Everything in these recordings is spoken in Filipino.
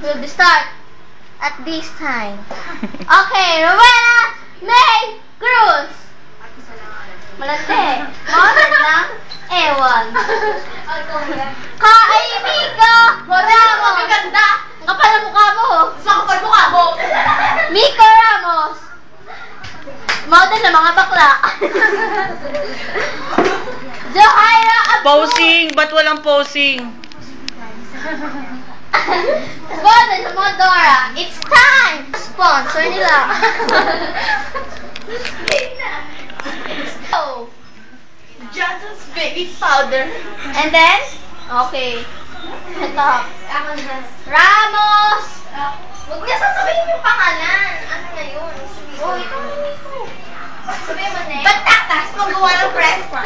We'll start at this time. Okay, Rowena May Cruz. Malandi. Maunod lang. Ewan. Miko Ramos. Ang ganda. Ang kapal na mukha mo. Ang kapal mukha mo. Miko Ramos. Model na mga bakla. Johaira Abdul. Posing! Ba't walang posing? Model na mga Dora. It's time! Sponsor nila. Oh. Johnson's baby powder. And then, okay. Ito. Ramos. Huwag niya sasabihin yung pangalan. Ano na yun? Oh, ito na Miko. Sabihin mo na eh. Ba't tatas? Magawa ng press pa.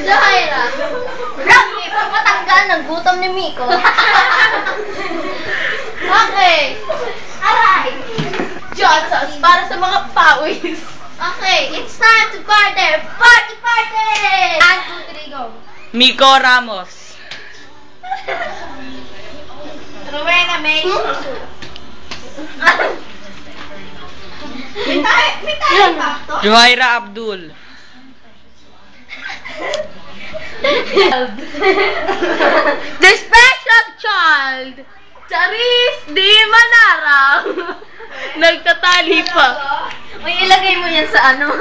Johaira. Grabe, pagpatanggal ng gutom ni Miko. Okay. Aray. Johnson's para sa mga pawis. Okay, it's time to party! Party, party! 1, 2, 3, go! Miko Ramos. Rowena May. May tayo ba ito? Johaira Abdul. The special child! Charis Di Manarang! Nagtatali pa. Uy, ilagay mo yan sa ano?